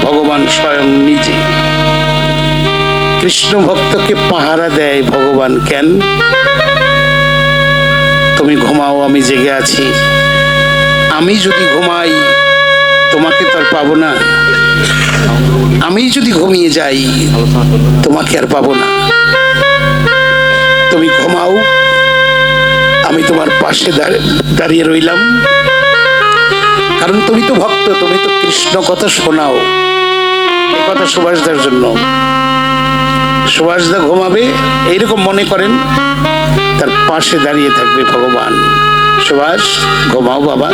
ভগবান স্বয়ং নিজে। কৃষ্ণ ভক্তকে পাহারা দেয় ভগবান কেন? তুমি ঘুমাও, আমি জেগে আছি। আমি যদি ঘুমাই তোমাকে তো আর পাবো না, আমি যদি ঘুমিয়ে যাই তোমাকে আর পাবো না। তুমি ঘুমাও, আমি তোমার পাশে দাঁড়িয়ে রইলাম, কারণ তুমি তো ভক্ত, তুমি তো কৃষ্ণ কথা শোনাও। এই কথা সুভাষদার জন্য। সুভাষদা ঘুমাবে এইরকম মনে করেন, তার পাশে দাঁড়িয়ে থাকবে ভগবান। সুভাষ ঘুমাও বাবা।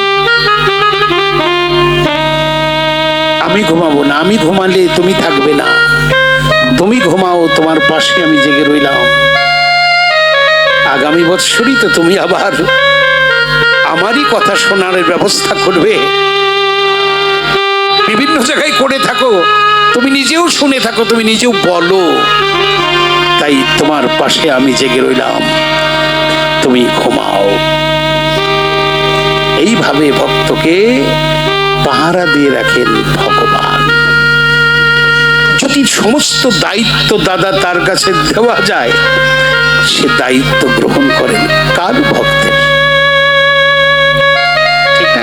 আমি ঘুমাবো না, আমি ঘুমালে তুমি থাকবে না। তুমি ঘুমাও, তোমার পাশে আমি জেগে রইলাম। আগামী বৎসরই তো তুমি আবার আমারই কথা শোনার ব্যবস্থা করবে। বিভিন্ন জায়গায় করে থাকো, তুমি নিজেও শুনে থাকো, তুমি নিজেও বলো। তাই তোমার পাশে আমি জেগে রইলাম, তুমি ঘুমাও। এইভাবে ভক্তকে পাহারা দিয়ে রাখেন ভগবান। যদি সমস্ত দায়িত্ব দাদা তার কাছে দেওয়া যায়, সে দায়িত্ব গ্রহণ করেন কার? ভক্তের। ঠিক না?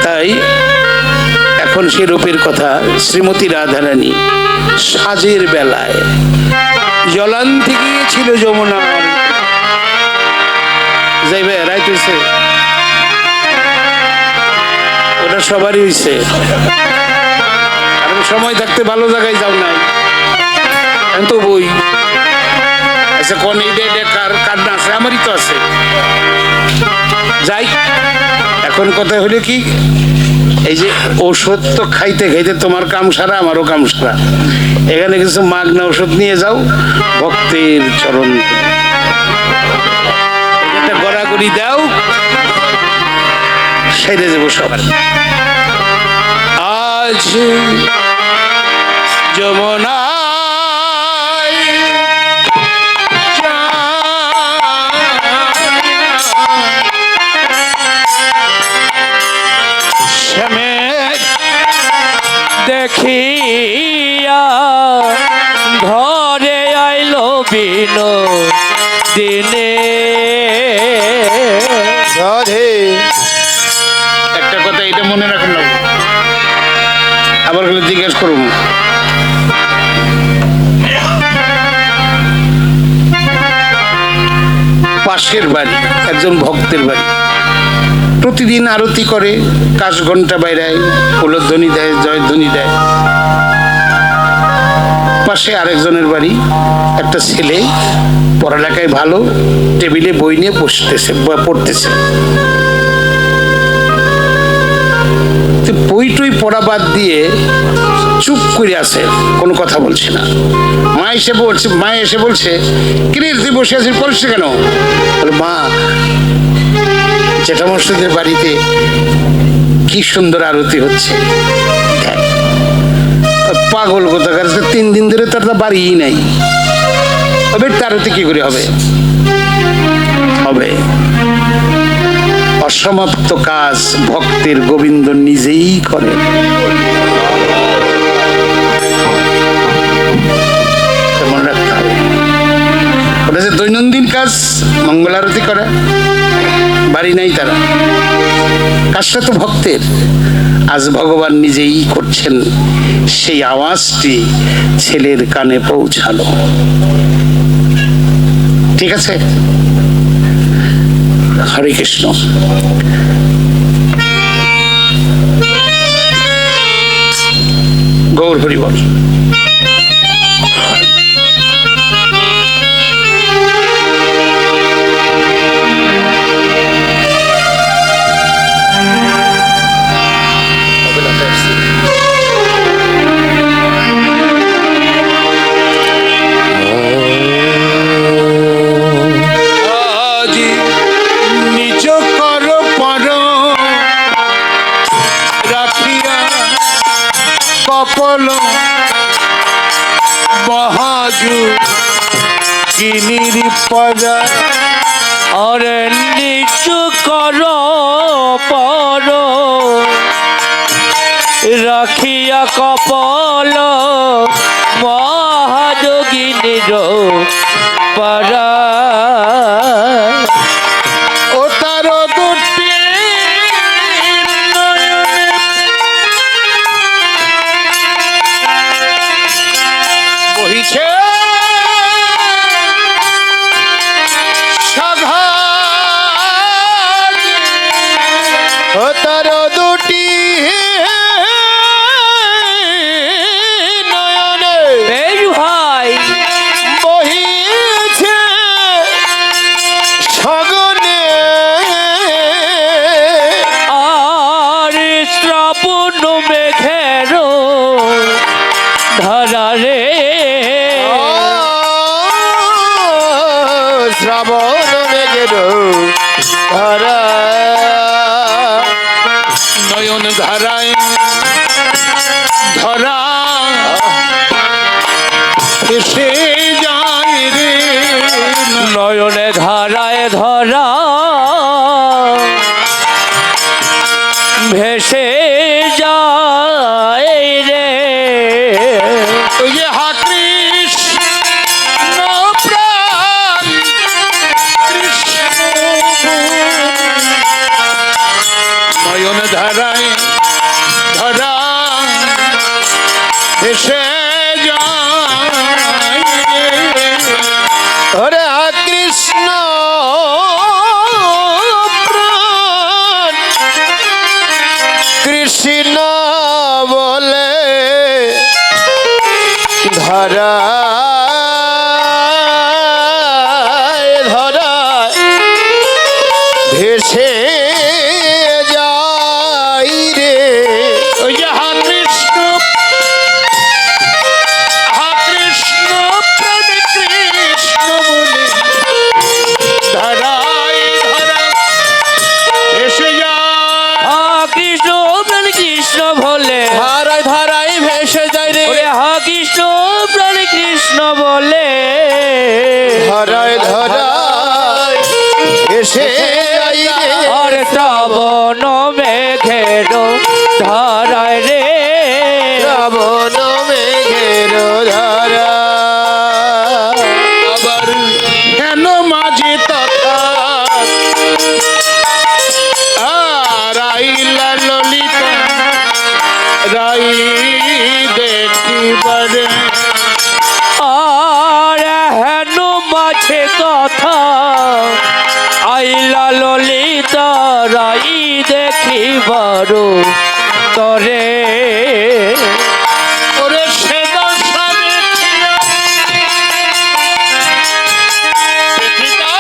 তাই এখন সে রূপের কথা। শ্রীমতী রাধারানী সাজের বেলায় জলান্তে গিয়েছিল যমুনা, যাইবে রাইতেছে, ওটা সবারই হইছে। কারণ সময় থাকতে ভালো জায়গায় যাও নাই তো বই আচ্ছা কোন কার না আছে, আমারই তো আছে। যাই, এখন কথা হলো কি, এই যে ওষুধ তো খাইতে খাইতে তোমার কাম সারা, আমারও কাম সারা। এখানে কিছু মাগনা ওষুধ নিয়ে যাও, ভক্তের চরণ গড়াগড়ি দাও, সেরে যাবো সবার। আজ যমুনা দেখিয়া ঘরে আইলো বিনো দিনে। একটা কথা এটা মনে রাখুন, আবার গেলে জিজ্ঞেস করুন। পাশের বাড়ি একজন ভক্তের বাড়ি, প্রতিদিন আরতি করে, কাশ ঘন্টা বাইরায়, ফুলধ্বনি দেয়, জয়ধ্বনি দেয়। পাশে আরেকজনের বাড়ি, একটা ছেলে পড়ালেখায় ভালো, টেবিলে বই নিয়ে পড়তেছে। বই টই পড়া বাদ দিয়ে চুপ করে আছে, কোনো কথা বলছে না। মা এসে বলছে কিরে তুই বসে আছিস, পড়ছিস কেন? মা, জেঠা মশাইদের বাড়িতে কি সুন্দর আরতি হচ্ছে। পাগল কোথাকার, 3 দিন ধরে তার বাড়িই নাই, আরতি কি করে হবে? অসমাপ্ত কাজ ভক্তের গোবিন্দ নিজেই করে। মনে রাখতে হবে, ওটা যে দৈনন্দিন কাজ, মঙ্গল আরতি করা, বাড়ি নাই তারা, কাজটা তো ভক্তের। আজ ভগবান নিজেই করছেন। সেই আওয়াজটি ছেলের কানে পৌঁছালো। ঠিক আছে, হরে কৃষ্ণ। গৌর হরি বল। পদা অরে নিচু কর পর রাখিয়া কপাল মহাযোগিনীর পারা ও তার দুটি বহিছে ও তার দুটি নয়নে এই ভাই বহিছে সগনে আর শ্রাবণ মেঘের ধারা রে শ্রাবণ মেঘের ধারা নয়ন ধারায় ধরা এসে যায় রে নয়নে ধারায় ধরা ভেসে যায় রে ওই যে হা কৃষ্ণ প্রাণ কৃষ্ণ নয়ন ধারায় ধরা এসে যায় হরে কৃষ্ণ প্রাণ কৃষ্ণ বলে ধরা ধরা ভেসে যাই রে ওই যে হা কৃষ্ণ প্রাণ কৃষ্ণ বলে ধরাই ধরা ভেসে যায় কৃষ্ণ প্রাণ কৃষ্ণ বলে ধারায় ধারায় ভেসে যায় রে কৃষ্ণ প্রাণ কৃষ্ণ বলে ধরায় ধরায় এসে যাই রে আর শ্রাবণ মেঘের ধারায় রে শ্রাবণ মেঘের ধারা আবার কেন মাঝে তথা রাইলা ললিতা রাই দেখিবারে আর হেন মাঝে কথা আইলা ললিতা রাই দেখিবার তরে ওরে সে দশা দেখিয়া দেখিতা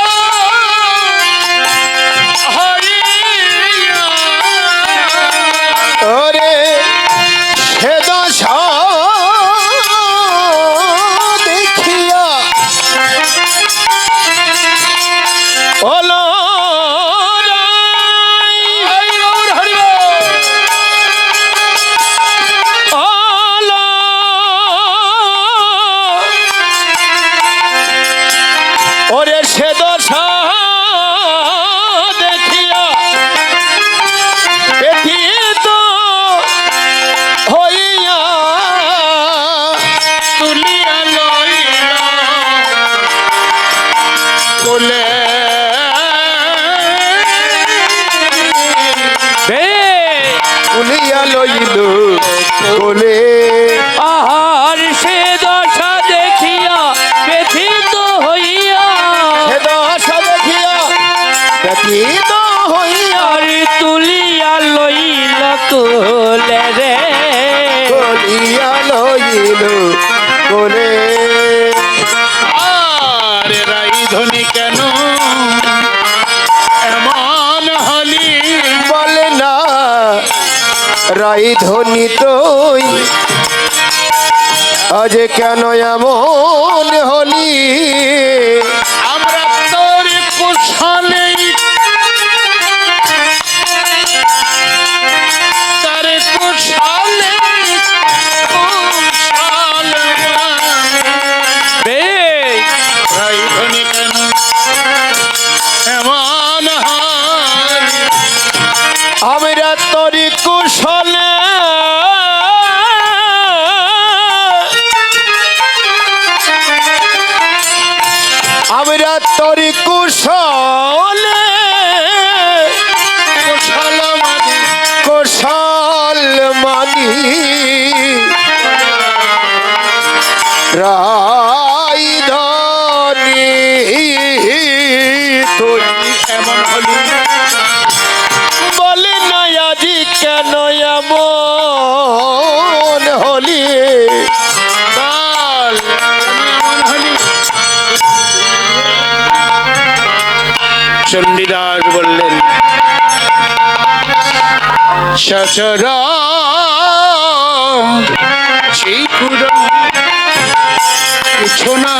হইয়া ওরে সে দশা দেখিয়া ওলো ওরে সে দশা দেখিয়া ব্যথিত হইয়া তুলিয়া লইলা কোলে তুলিয়া লইল কোলে আহার সে দশা দেখিয়া ব্যথিত হইয়া সে দশা দেখিয়া ব্যথিত হইয়া আর তুলিয়া লইল কোলে রে তুলিয়া লইল কোলে আরে রাই ধনী কেন এমন হলি বলে না রাই ধনী তুই আজ কেন এমন হলি আমরা তোর কুশলে তার কুশলে রাই ধনী কেন এমন হলি আমরা তোর কুশলে মানি রাইধনি তুই এমন হলি বলে না আজি কেন এমন হলি বল কেন এমন হলি? চণ্ডীদাস বললেন সচর সেই পুরো কিছু না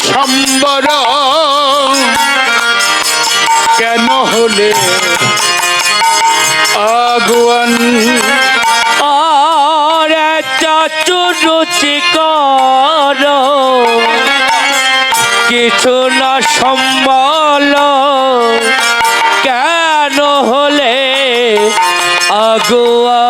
সম্বর কেন হলে আগুয়ান আর চাচু রুচি কর কিছু না সম্বল কেন হলে আগুয়া